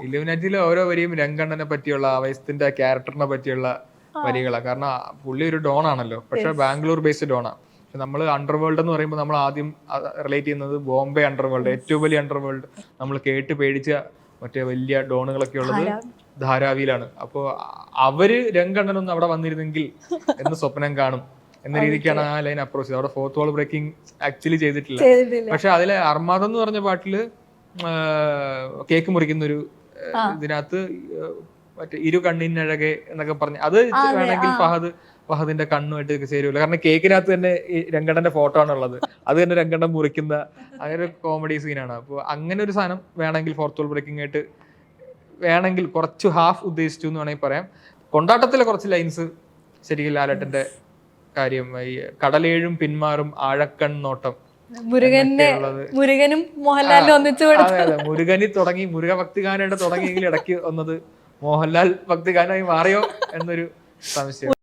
ഇലുമിനാറ്റിയിലെ ഓരോ വരിയും രംഗണ്ണനെ പറ്റിയുള്ള വയസ്സത്തിന്റെ ക്യാരക്ടറിനെ പറ്റിയുള്ള വരികളാണ്. കാരണം പുള്ളി ഒരു ഡോൺ ആണല്ലോ, പക്ഷെ ബാംഗ്ലൂർ ബേസ്ഡ് ഡോണാണ്. പക്ഷെ നമ്മൾ അണ്ടർവേൾഡ് എന്ന് പറയുമ്പോൾ നമ്മൾ ആദ്യം റിലേറ്റ് ചെയ്യുന്നത് ബോംബെ അണ്ടർവേൾഡ്, ഏറ്റവും വലിയ അണ്ടർവേൾഡ് നമ്മൾ കേട്ട് പേടിച്ച മറ്റേ വലിയ ഡോണുകളൊക്കെ ഉള്ളത് ധാരാവിയിലാണ്. അപ്പോൾ അവര് രംഗണ്ണനൊന്നും അവിടെ വന്നിരുന്നെങ്കിൽ എന്ന് സ്വപ്നം കാണും എന്ന രീതിക്കാണ് ആ ലൈൻ അപ്രോച്ച് ചെയ്തത്. അവിടെ ഫോർത്ത് വാൾ ബ്രേക്കിംഗ് ആക്ച്വലി ചെയ്തിട്ടില്ല. പക്ഷെ അതിലെ അർമാദം എന്ന് പറഞ്ഞ പാട്ടില് കേക്ക് മുറിക്കുന്ന ഒരു ഇതിനകത്ത് മറ്റേ ഇരു കണ്ണിനഴകെ എന്നൊക്കെ പറഞ്ഞ് അത് വേണമെങ്കിൽ ഫഹദിന്റെ കണ്ണുമായിട്ട് ചേരുമല്ലോ. കാരണം കേക്കിനകത്ത് തന്നെ ഈ രംഗണ്ണന്റെ ഫോട്ടോ ആണ് ഉള്ളത്, അത് തന്നെ രംഗണ്ണൻ മുറിക്കുന്ന അങ്ങനെ ഒരു കോമഡി സീനാണ്. അപ്പോൾ അങ്ങനെ ഒരു സാധനം വേണമെങ്കിൽ ഫോർത്ത് വാൾ ബ്രേക്കിംഗ് ആയിട്ട് വേണമെങ്കിൽ കുറച്ച് ഹാഫ് ഉദ്ദേശിച്ചു എന്ന് വേണമെങ്കിൽ പറയാം. കൊണ്ടാട്ടത്തിലെ കുറച്ച് ലൈൻസ് ശരിക്കും ലാലേട്ടന്റെ കാര്യം, ഈ കടലേഴും പിന്മാറും ആഴക്കണ്ണോട്ടം, മുരുകനും മോഹൻലാലിനും ഒന്നിച്ചു. അതെ അതെ, മുരുകനി തുടങ്ങി മുരുക ഭക്തിഗാനായിട്ട് തുടങ്ങിയെങ്കിൽ ഇടയ്ക്ക് വന്നത് മോഹൻലാൽ ഭക്തിഗാനമായി മാറിയോ എന്നൊരു സംശയം.